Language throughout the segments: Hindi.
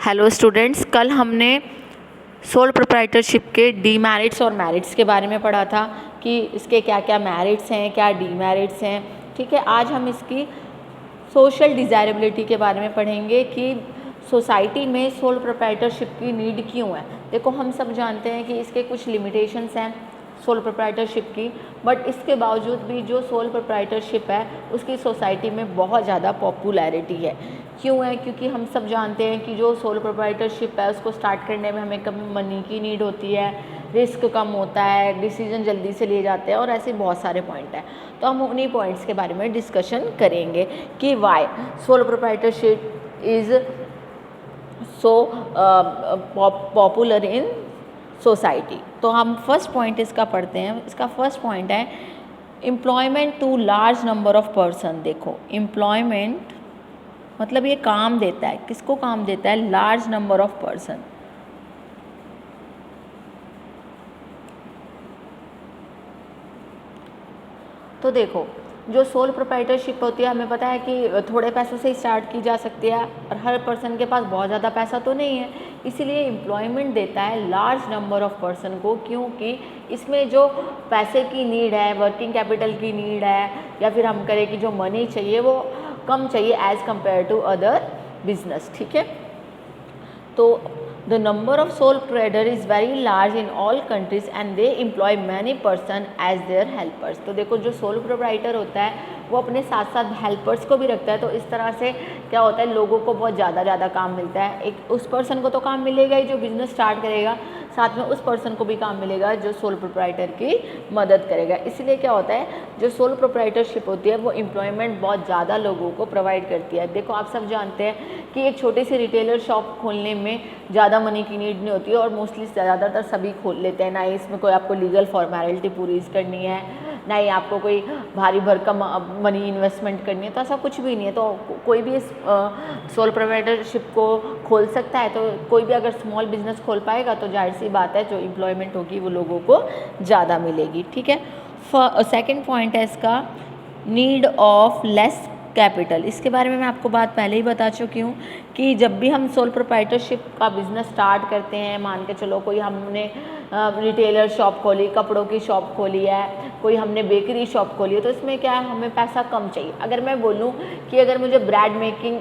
हेलो स्टूडेंट्स, कल हमने सोल प्रोप्राइटरशिप के डीमेरिट्स और मेरिट्स के बारे में पढ़ा था कि इसके क्या क्या मेरिट्स हैं, क्या डीमेरिट्स हैं। ठीक है, आज हम इसकी सोशल डिज़ायरेबिलिटी के बारे में पढ़ेंगे कि सोसाइटी में सोल प्रोप्राइटरशिप की नीड क्यों है। देखो, हम सब जानते हैं कि इसके कुछ लिमिटेशंस हैं सोल प्रोप्राइटरशिप की, बट इसके बावजूद भी जो सोल प्रोप्राइटरशिप है उसकी सोसाइटी में बहुत ज़्यादा पॉपुलैरिटी है। क्यों है? क्योंकि हम सब जानते हैं कि जो सोल प्रोप्राइटरशिप है उसको स्टार्ट करने में हमें कम मनी की नीड होती है, रिस्क कम होता है, डिसीजन जल्दी से लिए जाते हैं और ऐसे बहुत सारे पॉइंट हैं। तो हम उन्हीं पॉइंट्स के बारे में डिस्कशन करेंगे कि why sole proprietorship is so popular in society. तो हम फर्स्ट पॉइंट इसका पढ़ते हैं। इसका फर्स्ट पॉइंट है employment to large number of person. देखो, एम्प्लॉयमेंट मतलब ये काम देता है, किसको काम देता है? Large number of person. तो देखो, जो सोल प्रोप्राइटरशिप होती है हमें पता है कि थोड़े पैसों से स्टार्ट की जा सकती है और हर पर्सन के पास बहुत ज़्यादा पैसा तो नहीं है, इसीलिए एम्प्लॉयमेंट देता है लार्ज नंबर ऑफ पर्सन को। क्योंकि इसमें जो पैसे की नीड है, वर्किंग कैपिटल की नीड है, या फिर हम करें कि जो मनी चाहिए वो कम चाहिए as compare to other business. ठीक है, तो the number of sole trader is very large in all countries and they employ many person as their helpers. तो देखो, जो सोल प्रोप्राइटर होता है वो अपने साथ साथ हेल्पर्स को भी रखता है, तो इस तरह से क्या होता है, लोगों को बहुत ज़्यादा काम मिलता है। एक उस पर्सन को तो काम मिलेगा ही जो बिजनेस स्टार्ट करेगा, साथ में उस पर्सन को भी काम मिलेगा जो सोल प्रोप्राइटर की मदद करेगा। इसलिए क्या होता है, जो सोल प्रोप्राइटरशिप होती है वो एम्प्लॉयमेंट बहुत ज़्यादा लोगों को प्रोवाइड करती है। देखो, आप सब जानते हैं कि एक छोटी सी रिटेलर शॉप खोलने में ज़्यादा मनी की नीड नहीं होती है और मोस्टली ज़्यादातर सभी खोल लेते हैं। ना ही इसमें कोई आपको लीगल फॉर्मेलिटी पूरी करनी है, ना ही आपको कोई भारी भरकम मनी इन्वेस्टमेंट करनी है, तो ऐसा कुछ भी नहीं है। तो कोई भी इस सोल प्रोप्राइटरशिप को खोल सकता है। तो कोई भी अगर स्मॉल बिजनेस खोल पाएगा तो जाहिर सी बात है जो एम्प्लॉयमेंट होगी वो लोगों को ज़्यादा मिलेगी। ठीक है, सेकंड पॉइंट है इसका नीड ऑफ लेस कैपिटल। इसके बारे में मैं आपको बात पहले ही बता चुकी हूँ कि जब भी हम सोल प्रोप्राइटरशिप का बिज़नेस स्टार्ट करते हैं, मान के चलो कोई हमने रिटेलर शॉप खोली, कपड़ों की शॉप खोली है, कोई हमने बेकरी शॉप खोली है, तो इसमें क्या है, हमें पैसा कम चाहिए। अगर मैं बोलूँ कि अगर मुझे ब्रेड मेकिंग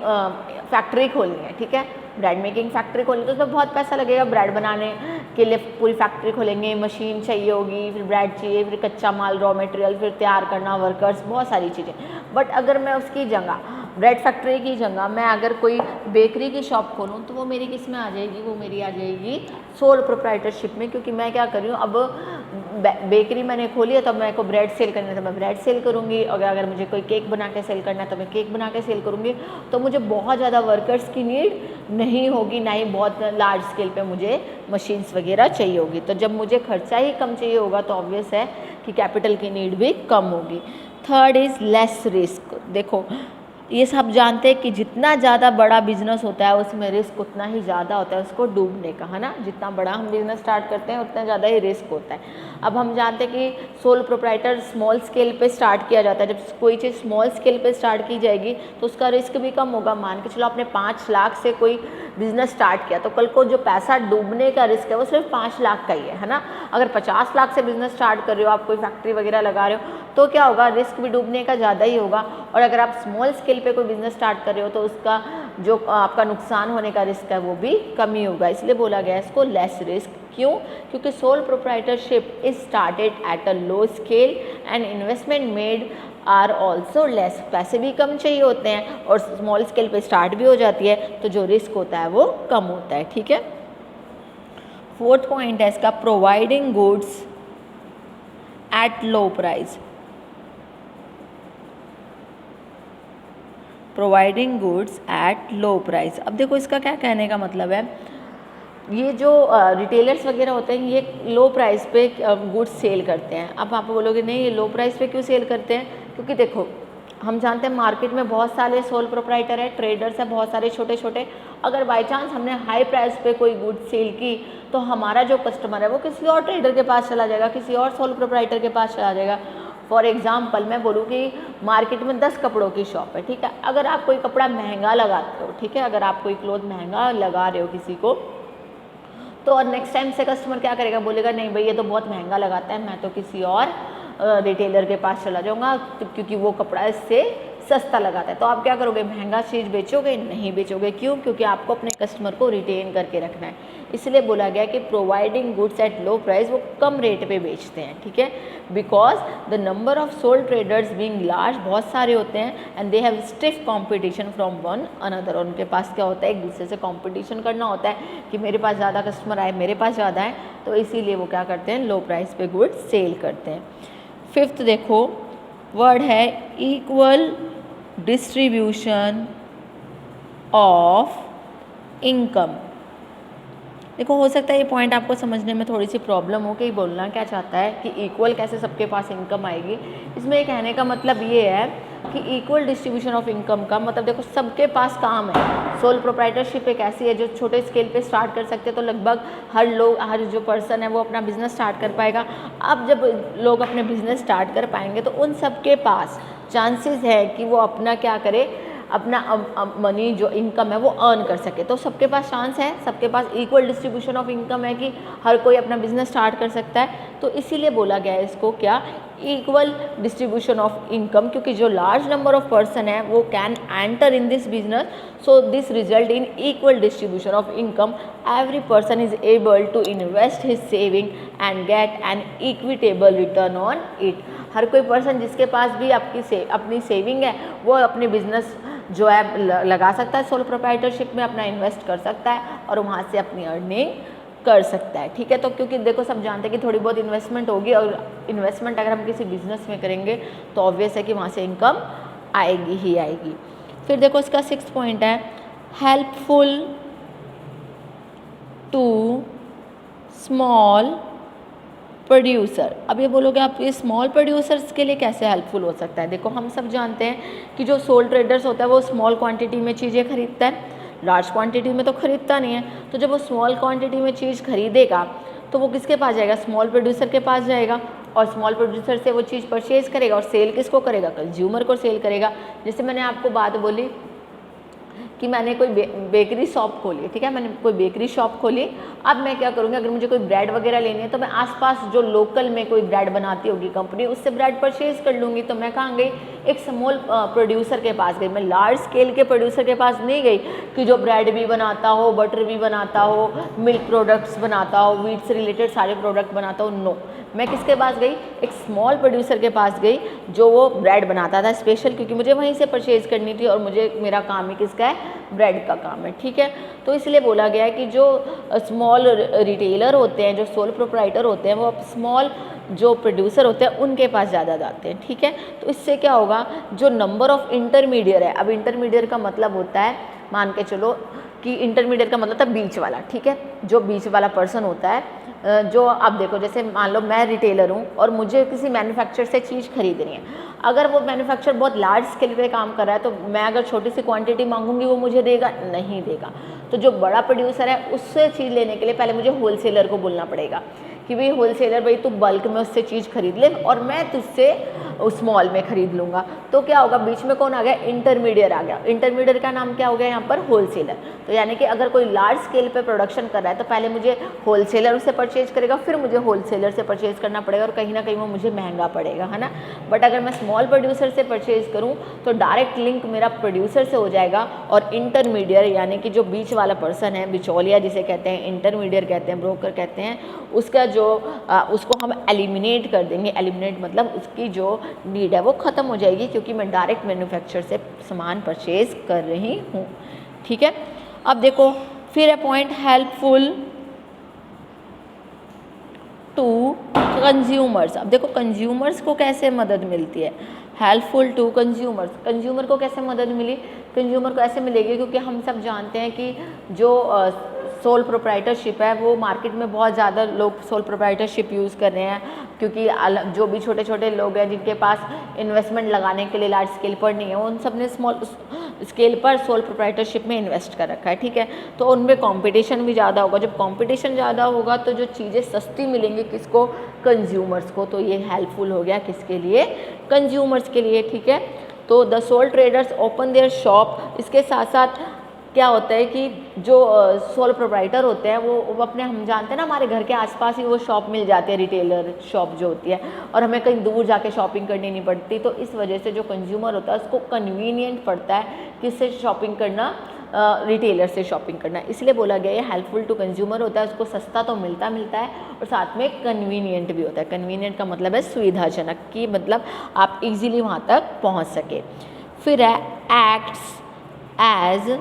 फैक्ट्री खोलनी है, ठीक है, ब्रेड मेकिंग फैक्ट्री खोलनी, तो उसमें बहुत पैसा लगेगा। ब्रेड बनाने के लिए पूरी फैक्ट्री खोलेंगे, मशीन चाहिए होगी, फिर ब्रेड चाहिए, फिर कच्चा माल, रॉ मटेरियल, फिर तैयार करना, वर्कर्स, बहुत सारी चीज़ें। बट अगर मैं उसकी जगह ब्रेड फैक्ट्री की जगह मैं अगर कोई बेकरी की शॉप खोलूँ तो वो मेरी किस में आ जाएगी? वो मेरी आ जाएगी सोल प्रोप्राइटरशिप में। क्योंकि मैं क्या कर रही हूँ, अब बेकरी मैंने खोली है तो मेरे को ब्रेड सेल करना है तो मैं ब्रेड सेल करूँगी, और अगर मुझे कोई केक बना के सेल करना है तो मैं केक बना के सेल करूँगी। तो मुझे बहुत ज़्यादा वर्कर्स की नीड नहीं होगी, ना ही बहुत लार्ज स्केल पे मुझे मशीन्स वगैरह चाहिए होगी। तो जब मुझे खर्चा ही कम चाहिए होगा तो ऑब्वियस है कि कैपिटल की नीड भी कम होगी। Third is less risk. देखो, ये सब जानते हैं कि जितना ज़्यादा बड़ा बिजनेस होता है उसमें रिस्क उतना ही ज़्यादा होता है उसको डूबने का, है ना। जितना बड़ा हम बिजनेस स्टार्ट करते हैं उतना ज़्यादा ही रिस्क होता है। अब हम जानते हैं कि सोल प्रोप्राइटर स्मॉल स्केल पे स्टार्ट किया जाता है। जब कोई चीज़ स्मॉल स्केल पे स्टार्ट की जाएगी तो उसका रिस्क भी कम होगा। मान के चलो आपने 5 लाख से कोई बिजनेस स्टार्ट किया तो कल को जो पैसा डूबने का रिस्क है वो सिर्फ 5 लाख का ही है ना। अगर 50 लाख से बिजनेस स्टार्ट कर रहे हो, आप कोई फैक्ट्री वगैरह लगा रहे हो, तो क्या होगा, रिस्क भी डूबने का ज़्यादा ही होगा। और अगर आप स्मॉल स्केल पे कोई बिजनेस स्टार्ट कर रहे हो तो उसका जो आपका नुकसान होने का रिस्क है वो भी कम ही होगा। इसलिए बोला गया है इसको लेस रिस्क। क्यों? क्योंकि sole proprietorship is started at a low scale and investment made are also less. पैसे भी कम चाहिए होते हैं और स्मॉल स्केल पे स्टार्ट भी हो जाती है तो जो रिस्क होता है वो कम होता है। ठीक है, फोर्थ पॉइंट है इसका providing goods at low price. Providing goods at low price. अब देखो, इसका क्या कहने का मतलब है, ये जो रिटेलर्स वगैरह होते हैं ये लो प्राइस पे गुड्स सेल करते हैं। अब आप बोलोगे नहीं, ये लो प्राइस पे क्यों सेल करते हैं? क्योंकि देखो, हम जानते हैं मार्केट में बहुत सारे सोल प्रोप्राइटर है, ट्रेडर्स है, बहुत सारे छोटे छोटे। अगर बाई चांस हमने हाई प्राइस पे कोई गुड्स सेल की तो हमारा जो कस्टमर है वो किसी और ट्रेडर के पास चला जाएगा, किसी और सोल प्रोप्राइटर के पास चला जाएगा। फॉर एग्जाम्पल मैं बोलूँ कि मार्केट में 10 कपड़ों की शॉप है, ठीक है। अगर आप कोई कपड़ा महंगा लगाते हो, ठीक है, अगर आप कोई क्लोथ महंगा लगा रहे हो किसी को, तो और नेक्स्ट टाइम से कस्टमर क्या करेगा, बोलेगा नहीं भाई ये तो बहुत महंगा लगाता है, मैं तो किसी और रिटेलर के पास चला जाऊँगा क्योंकि वो कपड़ा इससे सस्ता लगाता है। तो आप क्या करोगे, महंगा चीज़ बेचोगे? नहीं बेचोगे। क्यों? क्योंकि आपको अपने कस्टमर को रिटेन करके रखना है। इसलिए बोला गया कि providing goods at low price, वो कम रेट पे बेचते हैं, ठीक है। Because the number of sole traders being large, बहुत सारे होते हैं, and they have stiff competition from one another. उनके पास क्या होता है, एक दूसरे से कॉम्पिटिशन करना होता है कि मेरे पास ज़्यादा कस्टमर आए, मेरे पास ज़्यादा है, तो इसीलिए वो क्या करते हैं, लो प्राइस पे गुड्स सेल करते हैं। फिफ्थ देखो वर्ड है इक्वल डिस्ट्रीब्यूशन ऑफ इनकम। देखो हो सकता है ये पॉइंट आपको समझने में थोड़ी सी प्रॉब्लम हो कि बोलना क्या चाहता है कि इक्वल कैसे सबके पास इनकम आएगी। इसमें ये कहने का मतलब ये है कि इक्वल डिस्ट्रीब्यूशन ऑफ इनकम का मतलब देखो सबके पास काम है। सोल प्रोप्राइटरशिप एक ऐसी है जो छोटे स्केल पे स्टार्ट कर सकते हैं, तो लगभग हर जो पर्सन है वो अपना बिजनेस स्टार्ट कर पाएगा। अब जब लोग अपने बिजनेस स्टार्ट कर पाएंगे तो उन सबके पास चांसेस है कि वो अपना क्या करे, अपना मनी जो इनकम है वो अर्न कर सके। तो सबके पास चांस है, सबके पास इक्वल डिस्ट्रीब्यूशन ऑफ इनकम है कि हर कोई अपना बिजनेस स्टार्ट कर सकता है। तो इसीलिए बोला गया है इसको क्या, इक्वल डिस्ट्रीब्यूशन ऑफ इनकम, क्योंकि जो लार्ज नंबर ऑफ पर्सन है वो can enter in this business, so this result in equal distribution of income. Every person is able to invest his saving and get an equitable return on it. हर कोई पर्सन जिसके पास भी अपनी सेविंग है वो अपने बिजनेस जो है लगा सकता है, सोल प्रोप्राइटरशिप में अपना इन्वेस्ट कर सकता है और वहाँ से अपनी अर्निंग कर सकता है, ठीक है। तो क्योंकि देखो सब जानते हैं कि थोड़ी बहुत इन्वेस्टमेंट होगी, और इन्वेस्टमेंट अगर हम किसी बिजनेस में करेंगे तो ऑब्वियस है कि वहाँ से इनकम आएगी ही आएगी। फिर देखो इसका 6th पॉइंट है हेल्पफुल टू स्मॉल प्रोड्यूसर। अब ये बोलोगे आप ये स्मॉल प्रोड्यूसर्स के लिए कैसे हेल्पफुल हो सकता है। देखो हम सब जानते हैं कि जो सोल ट्रेडर्स होता है वो स्मॉल क्वांटिटी में चीज़ें खरीदता है, लार्ज क्वांटिटी में तो खरीदता नहीं है। तो जब वो स्मॉल क्वांटिटी में चीज़ खरीदेगा तो वो किसके पास जाएगा, स्मॉल प्रोड्यूसर के पास जाएगा, और स्मॉल प्रोड्यूसर से वो चीज़ परचेज़ करेगा और सेल किसको करेगा, कंज्यूमर को सेल करेगा। जैसे मैंने आपको बात बोली कि मैंने कोई बेकरी शॉप खोली, ठीक है, मैंने कोई बेकरी शॉप खोली। अब मैं क्या करूँगी, अगर मुझे कोई ब्रेड वगैरह लेनी है तो मैं आसपास जो लोकल में कोई ब्रेड बनाती होगी कंपनी, उससे ब्रेड परचेज कर लूँगी। तो मैं कहाँ गई, एक स्मॉल प्रोड्यूसर के पास गई। मैं लार्ज स्केल के प्रोड्यूसर के पास नहीं गई कि जो ब्रेड भी बनाता हो, बटर भी बनाता हो, मिल्क प्रोडक्ट्स बनाता हो, वीट से रिलेटेड सारे प्रोडक्ट बनाता हो। नो, मैं किसके पास गई, एक स्मॉल प्रोड्यूसर के पास गई जो वो ब्रेड बनाता था स्पेशल, क्योंकि मुझे वहीं से परचेज़ करनी थी और मुझे मेरा काम ही किसका है, ब्रेड का काम है, ठीक है। तो इसलिए बोला गया है कि जो स्मॉल रिटेलर होते हैं, जो सोल प्रोप्राइटर होते हैं, वो स्मॉल जो प्रोड्यूसर होते हैं उनके पास ज़्यादा जाते हैं, ठीक है। तो इससे क्या होगा, जो नंबर ऑफ इंटरमीडिएट है, अब इंटरमीडिएट का मतलब होता है, मान के चलो कि इंटरमीडिएट का मतलब था बीच वाला, ठीक है, जो बीच वाला पर्सन होता है, जो आप देखो जैसे मान लो मैं रिटेलर हूँ और मुझे किसी मैन्युफैक्चरर से चीज़ खरीदनी है। अगर वो मैन्युफैक्चरर बहुत लार्ज स्केल पे काम कर रहा है तो मैं अगर छोटी सी क्वांटिटी मांगूंगी वो मुझे देगा नहीं देगा। तो जो बड़ा प्रोड्यूसर है उससे चीज़ लेने के लिए पहले मुझे होलसेलर को बोलना पड़ेगा कि भाई होलसेलर भाई तू बल्क में उससे चीज़ खरीद ले और मैं तुझसे स्मॉल में खरीद लूँगा। तो क्या होगा, बीच में कौन आ गया, इंटरमीडिएट आ गया। इंटरमीडिएट का नाम क्या हो गया यहाँ पर, होलसेलर। तो यानी कि अगर कोई लार्ज स्केल पे प्रोडक्शन कर रहा है तो पहले मुझे होलसेलर से परचेज करेगा, फिर मुझे होलसेलर से परचेज करना पड़ेगा और कहीं ना कहीं वो मुझे महंगा पड़ेगा, है ना। बट अगर मैं स्मॉल प्रोड्यूसर से परचेज करूँ तो डायरेक्ट लिंक मेरा प्रोड्यूसर से हो जाएगा और इंटरमीडिएट यानी कि जो बीच वाला पर्सन है, बिचौलिया जिसे कहते हैं, इंटरमीडिएट कहते हैं, ब्रोकर कहते हैं, उसका जो उसको हम एलिमिनेट कर देंगे। एलिमिनेट मतलब उसकी जो नीड है वो ख़त्म हो जाएगी क्योंकि मैं डायरेक्ट मैन्युफैक्चरर से सामान परचेज कर रही हूँ, ठीक है। अब देखो फिर है पॉइंट हेल्पफुल टू कंज्यूमर्स। अब देखो कंज्यूमर्स को कैसे मदद मिलती है, हेल्पफुल टू कंज्यूमर्स। कंज्यूमर को कैसे मदद मिली, कंज्यूमर को ऐसे मिलेगी क्योंकि हम सब जानते हैं कि जो सोल प्रोप्राइटरशिप है वो मार्केट में बहुत ज़्यादा लोग सोल प्रोप्राइटरशिप यूज़ कर रहे हैं, क्योंकि जो भी छोटे छोटे लोग हैं जिनके पास इन्वेस्टमेंट लगाने के लिए लार्ज स्केल पर नहीं है, उन सब ने स्मॉल स्केल पर सोल प्रोप्राइटरशिप में इन्वेस्ट कर रखा है, ठीक है। तो उनमें कंपटीशन भी ज़्यादा होगा, जब कंपटीशन ज़्यादा होगा तो जो चीज़ें सस्ती मिलेंगी किसको, कंज्यूमर्स को, तो ये हेल्पफुल हो गया किसके लिए, कंज्यूमर्स के लिए, ठीक है। तो the sole traders open their shop, इसके साथ साथ क्या होता है कि जो सोल प्रोप्राइटर होते हैं वो अपने, हम जानते हैं ना हमारे घर के आसपास ही वो शॉप मिल जाती है, रिटेलर शॉप जो होती है, और हमें कहीं दूर जाके शॉपिंग करनी नहीं पड़ती। तो इस वजह से जो कंज्यूमर होता है उसको कन्वीनियंट पड़ता है किससे शॉपिंग करना, रिटेलर से शॉपिंग करना, इसलिए बोला गया ये हेल्पफुल टू कंज्यूमर होता है, उसको सस्ता तो मिलता है और साथ में कन्वीनियंट भी होता है। कन्वीनियंट का मतलब है सुविधाजनक, कि मतलब आप इजीली वहाँ तक पहुँच सके। फिर है एक्ट्स एज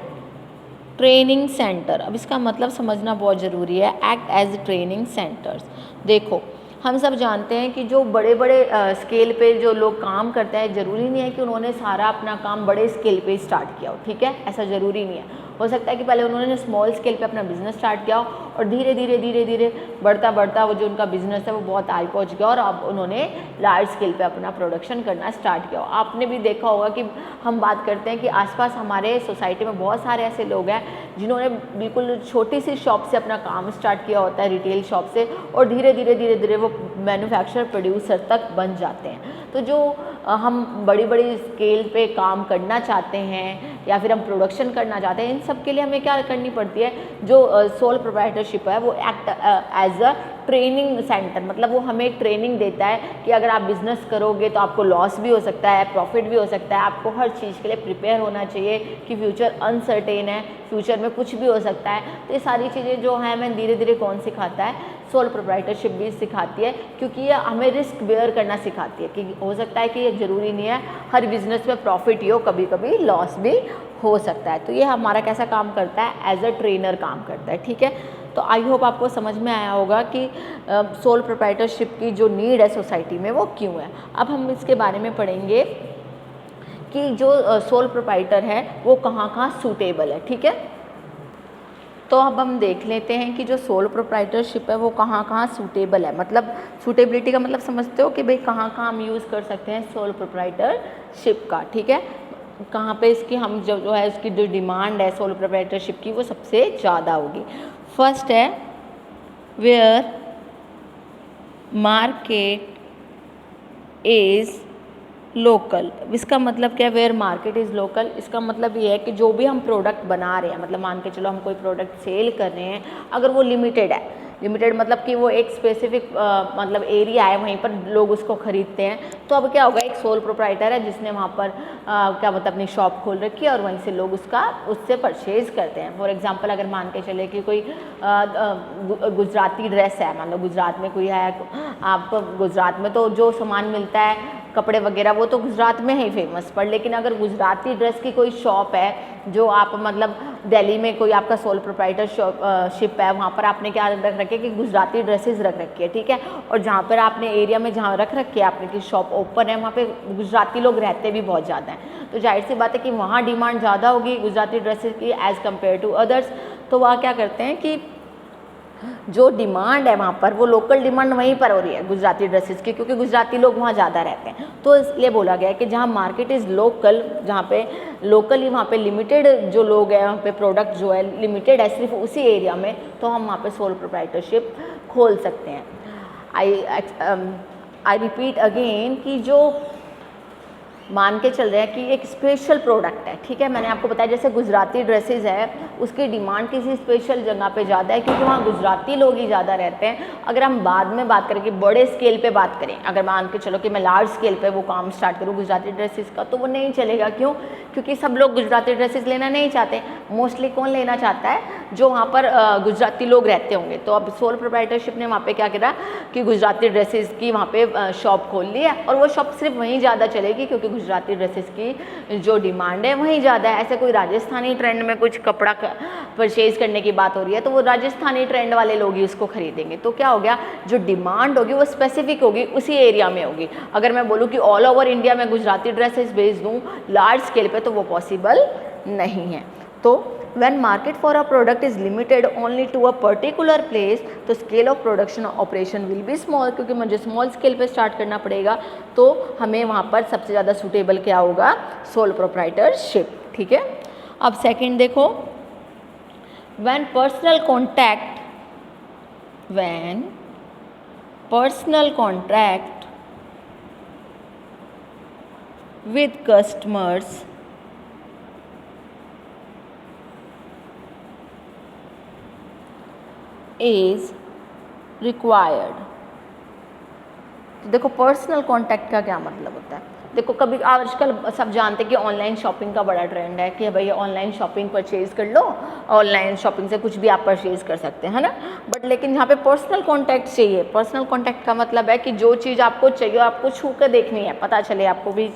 ट्रेनिंग सेंटर, अब इसका मतलब समझना बहुत ज़रूरी है, एक्ट एज ट्रेनिंग सेंटर्स। देखो हम सब जानते हैं कि जो बड़े बड़े स्केल पे जो लोग काम करते हैं, ज़रूरी नहीं है कि उन्होंने सारा अपना काम बड़े स्केल पे स्टार्ट किया हो, ठीक है, ऐसा ज़रूरी नहीं है। हो सकता है कि पहले उन्होंने स्मॉल स्केल पे अपना बिजनेस स्टार्ट किया हो और धीरे धीरे बढ़ता वो जो उनका बिजनेस है वो बहुत आगे पहुंच गया और अब उन्होंने लार्ज स्केल पे अपना प्रोडक्शन करना स्टार्ट किया हो। आपने भी देखा होगा कि हम बात करते हैं कि आसपास हमारे सोसाइटी में बहुत सारे ऐसे लोग हैं जिन्होंने बिल्कुल छोटी सी शॉप से अपना काम स्टार्ट किया होता है, रिटेल शॉप से, और धीरे धीरे वो मैन्युफैक्चरर प्रोड्यूसर तक बन जाते हैं। तो जो हम बड़ी स्केल पे काम करना चाहते हैं या फिर हम प्रोडक्शन करना चाहते हैं, इन सब के लिए हमें क्या करनी पड़ती है, जो सोल प्रोप्राइटरशिप है वो act as a training centre, मतलब वो हमें एक ट्रेनिंग देता है कि अगर आप बिज़नेस करोगे तो आपको लॉस भी हो सकता है, प्रॉफिट भी हो सकता है, आपको हर चीज़ के लिए प्रिपेयर होना चाहिए कि फ्यूचर अनसर्टेन है, फ्यूचर में कुछ भी हो सकता है। तो ये सारी चीज़ें जो हैं हमें धीरे धीरे कौन सिखाता है, सोल प्रोप्राइटरशिप भी सिखाती है, क्योंकि ये हमें रिस्क बेयर करना सिखाती है कि हो सकता है कि ये ज़रूरी नहीं है हर बिज़नेस में प्रॉफिट ही हो, कभी कभी लॉस भी हो सकता है। तो ये हमारा कैसा काम करता है, एज अ ट्रेनर काम करता है, ठीक है। तो आई होप आपको समझ में आया होगा कि सोल प्रोप्राइटरशिप की जो नीड है सोसाइटी में वो क्यों है। अब हम इसके बारे में पढ़ेंगे कि जो सोल प्रोप्राइटर है वो कहाँ सूटेबल है, ठीक है। तो अब हम देख लेते हैं कि जो सोल प्रोप्राइटरशिप है वो कहाँ सूटेबल है, मतलब सूटेबिलिटी का मतलब समझते हो कि भाई कहाँ हम यूज़ कर सकते हैं सोल प्रोप्राइटरशिप का, ठीक है। कहाँ पे इसकी हम जो है उसकी जो डिमांड है सोल प्रोप्राइटरशिप की वो सबसे ज़्यादा होगी। फर्स्ट है वेयर मार्केट इज़ लोकल। इसका मतलब क्या है, वेयर मार्केट इज़ लोकल, इसका मतलब ये है कि जो भी हम प्रोडक्ट बना रहे हैं, मतलब मान के चलो हम कोई प्रोडक्ट सेल कर रहे हैं, अगर वो लिमिटेड है, लिमिटेड मतलब कि वो एक स्पेसिफिक मतलब एरिया है, वहीं पर लोग उसको खरीदते हैं, तो अब क्या होगा, एक सोल प्रोप्राइटर है जिसने वहाँ पर क्या मतलब अपनी शॉप खोल रखी है और वहीं से लोग उससे परचेज़ करते हैं। फॉर एग्जांपल अगर मान के चले कि कोई गुजराती ड्रेस है, मान लो गुजरात में कोई है, आप गुजरात में तो जो सामान मिलता है कपड़े वगैरह वो तो गुजरात में ही फेमस, पर लेकिन अगर गुजराती ड्रेस की कोई शॉप है जो आप मतलब दिल्ली में कोई आपका सोल प्रोप्राइटरशिप है, वहाँ पर आपने क्या रख रखे कि गुजराती ड्रेसेस रख रखी है, ठीक है, और जहाँ पर आपने एरिया में जहाँ रख रखी है आपने की शॉप ओपन है, वहाँ पे गुजराती लोग रहते भी बहुत ज़्यादा हैं, तो जाहिर सी बात है कि वहाँ डिमांड ज़्यादा होगी गुजराती ड्रेसेस की एज़ कम्पेयर टू अदर्स। तो वहाँ क्या करते हैं कि जो डिमांड है वहाँ पर वो लोकल डिमांड वहीं पर हो रही है गुजराती ड्रेसेस की, क्योंकि गुजराती लोग वहाँ ज़्यादा रहते हैं। तो इसलिए बोला गया है कि जहाँ मार्केट इज़ लोकल, जहाँ पे लोकली वहाँ पे लिमिटेड जो लोग हैं, वहाँ पे प्रोडक्ट जो है लिमिटेड है सिर्फ उसी एरिया में, तो हम वहाँ पे सोल प्रोप्राइटरशिप खोल सकते हैं। आई रिपीट अगेन कि जो मान के चल रहे हैं कि एक स्पेशल प्रोडक्ट है, ठीक है, मैंने आपको बताया जैसे गुजराती ड्रेसेस है उसकी डिमांड किसी स्पेशल जगह पे ज़्यादा है क्योंकि वहाँ गुजराती लोग ही ज़्यादा रहते हैं। अगर हम बाद में बात करें कि बड़े स्केल पे बात करें, अगर मान के चलो कि मैं लार्ज स्केल पे वो काम स्टार्ट करूँ गुजराती ड्रेसेस का, तो वो नहीं चलेगा। क्यों? क्योंकि सब लोग गुजराती ड्रेसेस लेना नहीं चाहते। मोस्टली कौन लेना चाहता है? जो वहाँ पर गुजराती लोग रहते होंगे। तो अब सोल प्रोप्राइटरशिप ने वहाँ पे क्या करा कि गुजराती ड्रेसेस की वहाँ पे शॉप खोल ली है, और वो शॉप सिर्फ वहीं ज़्यादा चलेगी क्योंकि गुजराती ड्रेसेस की जो डिमांड है वहीं ज़्यादा है। ऐसे कोई राजस्थानी ट्रेंड में कुछ कपड़ा परचेज करने की बात हो रही है तो वो राजस्थानी ट्रेंड वाले लोग ही उसको खरीदेंगे। तो क्या हो गया, जो डिमांड होगी वो स्पेसिफिक होगी, उसी एरिया में होगी। अगर मैं बोलूँ कि ऑल ओवर इंडिया में गुजराती ड्रेसेस भेज दूँ लार्ज स्केल पे, तो वो पॉसिबल नहीं है। तो when market for a product is limited only to a particular place, तो scale of production operation will be small, क्योंकि मुझे स्मॉल स्केल पे स्टार्ट करना पड़ेगा, तो हमें वहाँ पर सबसे ज़्यादा सूटेबल क्या होगा, सोल प्रोप्राइटरशिप। ठीक है, अब सेकंड देखो, when personal contact with customers is required। तो देखो पर्सनल कांटेक्ट का क्या मतलब होता है, देखो कभी आजकल सब जानते हैं कि ऑनलाइन शॉपिंग का बड़ा ट्रेंड है कि भाई ऑनलाइन शॉपिंग परचेज़ कर लो, ऑनलाइन शॉपिंग से कुछ भी आप परचेज़ कर सकते हैं, है ना। बट लेकिन यहाँ पे पर्सनल कांटेक्ट चाहिए। पर्सनल कांटेक्ट का मतलब है कि जो चीज़ आपको चाहिए आपको छू कर देखनी है, पता चले आपको भी,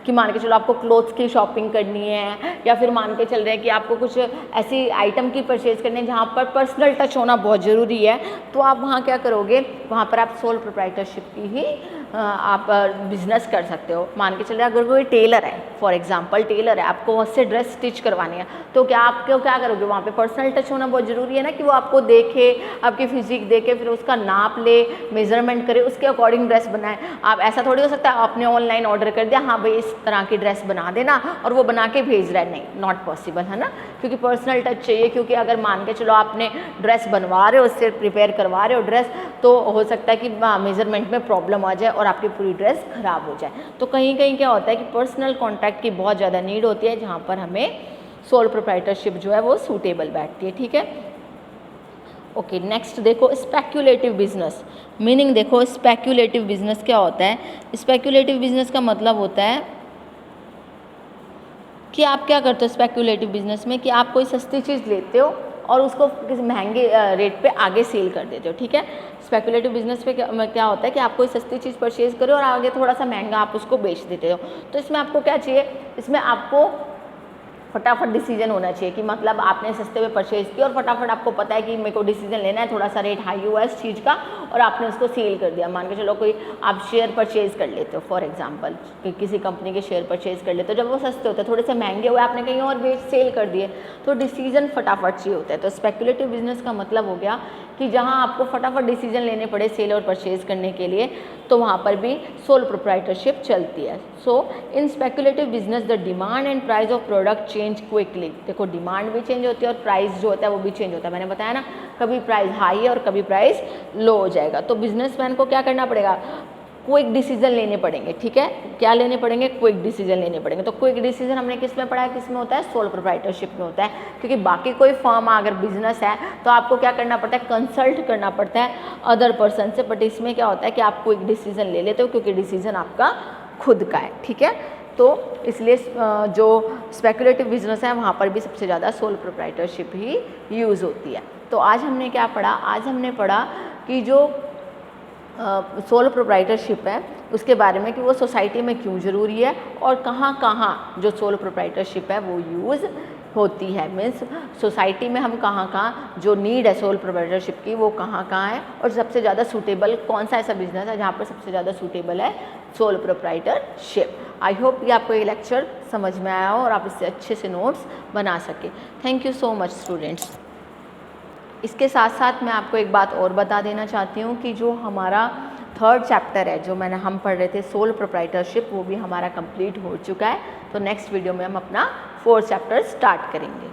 कि मान के चलो आपको क्लोथ्स की शॉपिंग करनी है, या फिर मान के चल रहे हैं कि आपको कुछ ऐसी आइटम की परचेज़ करनी है जहाँ पर पर्सनल टच होना बहुत ज़रूरी है, तो आप वहाँ क्या करोगे, वहाँ पर आप सोल प्रोप्राइटरशिप की ही आप बिजनेस कर सकते हो। मान के चलिए अगर कोई टेलर है, फॉर एग्जांपल टेलर है, आपको उससे ड्रेस स्टिच करवानी है, तो क्या आपको क्या करोगे, वहाँ पे पर्सनल टच होना बहुत ज़रूरी है ना, कि वो आपको देखे, आपकी फिजिक देखे, फिर उसका नाप ले, मेजरमेंट करे, उसके अकॉर्डिंग ड्रेस बनाए। आप ऐसा थोड़ी हो सकता है आपने ऑनलाइन ऑर्डर कर दिया, हाँ भाई इस तरह की ड्रेस बना देना, और वो बना के भेज रहा है, नहीं, नॉट पॉसिबल, है ना, क्योंकि पर्सनल टच चाहिए। क्योंकि अगर मान के चलो आपने ड्रेस बनवा रहे हो, उससे प्रिपेयर करवा रहे हो ड्रेस, तो हो सकता है कि मेजरमेंट में प्रॉब्लम आ जाए और आपकी पूरी ड्रेस खराब हो जाए। तो कहीं कहीं क्या होता है कि पर्सनल कॉन्टैक्ट की बहुत ज़्यादा नीड होती है, जहाँ पर हमें सोल प्रोप्राइटरशिप जो है वो सूटेबल बैठती है। ठीक है, ओके, नेक्स्ट देखो स्पेक्युलेटिव बिजनेस। मीनिंग देखो स्पेक्युलेटिव बिजनेस क्या होता है। स्पेक्युलेटिव बिजनेस का मतलब होता है कि आप क्या करते हो स्पेक्युलेटिव बिजनेस में, कि आप कोई सस्ती चीज़ लेते हो और उसको किसी महंगे रेट पे आगे सेल कर देते हो। ठीक है, स्पेक्युलेटिव बिजनेस पे क्या होता है कि आप कोई सस्ती चीज़ परचेज़ करो और आगे थोड़ा सा महंगा आप उसको बेच देते हो। तो इसमें आपको क्या चाहिए, इसमें आपको फटाफट डिसीजन होना चाहिए, कि मतलब आपने सस्ते में परचेज़ किया और फटाफट आपको पता है कि मेरे को डिसीजन लेना है, थोड़ा सा रेट हाई हुआ है इस चीज़ का और आपने उसको सेल कर दिया। मान के चलो कोई आप शेयर परचेज़ कर लेते हो, फॉर एग्जांपल किसी कंपनी के शेयर परचेज़ कर लेते हो, जब वो सस्ते होते हैं, थोड़े से महंगे हुए, आपने कहीं और बेच सेल कर दिए, तो डिसीजन फटाफट चाहिए होता है। तो स्पेक्युलेटिव बिजनेस का मतलब हो गया कि जहाँ आपको फटाफट डिसीजन लेने पड़े सेल और परचेज़ करने के लिए, तो वहाँ पर भी सोल प्रोप्राइटरशिप चलती है। So in speculative business the demand and price of product change quickly. देखो डिमांड भी चेंज होती है और प्राइस जो होता है वो भी चेंज होता है। मैंने बताया ना, कभी प्राइस हाई है और कभी प्राइस लो हो जाएगा। तो बिजनेसमैन को क्या करना पड़ेगा, क्विक डिसीजन लेने पड़ेंगे। ठीक है, क्या लेने पड़ेंगे, क्विक डिसीजन लेने पड़ेंगे। तो क्विक डिसीजन हमने किस में पढ़ा है, किस में होता है, सोल प्रोप्राइटरशिप में होता है। क्योंकि बाकी कोई फर्म अगर बिजनेस है तो आपको क्या करना पड़ता है, कंसल्ट करना पड़ता है अदर पर्सन से, बट इसमें क्या होता है कि आप क्विक डिसीजन ले लेते हो क्योंकि डिसीजन आपका खुद का है। ठीक है, तो इसलिए जो स्पेक्युलेटिव बिजनेस है वहाँ पर भी सबसे ज़्यादा सोल प्रोप्राइटरशिप ही यूज़ होती है। तो आज हमने क्या पढ़ा, आज हमने पढ़ा कि जो सोल प्रोप्राइटरशिप है उसके बारे में, कि वो सोसाइटी में क्यों ज़रूरी है और कहाँ कहाँ जो सोल प्रोप्राइटरशिप है वो यूज़ होती है। मीन्स सोसाइटी में हम कहाँ कहाँ जो नीड है सोल प्रोप्राइटरशिप की वो कहाँ कहाँ है, और सबसे ज़्यादा सूटेबल कौन सा ऐसा बिजनेस है जहाँ पर सबसे ज़्यादा सूटेबल है सोल प्रोप्राइटरशिप। आई होप कि आपको ये लेक्चर समझ में आया हो और आप इससे अच्छे से नोट्स बना सके। Thank you so much students. इसके साथ साथ मैं आपको एक बात और बता देना चाहती हूँ कि जो हमारा थर्ड चैप्टर है जो हम पढ़ रहे थे सोल प्रोप्राइटरशिप, वो भी हमारा कंप्लीट हो चुका है। तो नेक्स्ट वीडियो में हम अपना फोर्थ चैप्टर स्टार्ट करेंगे।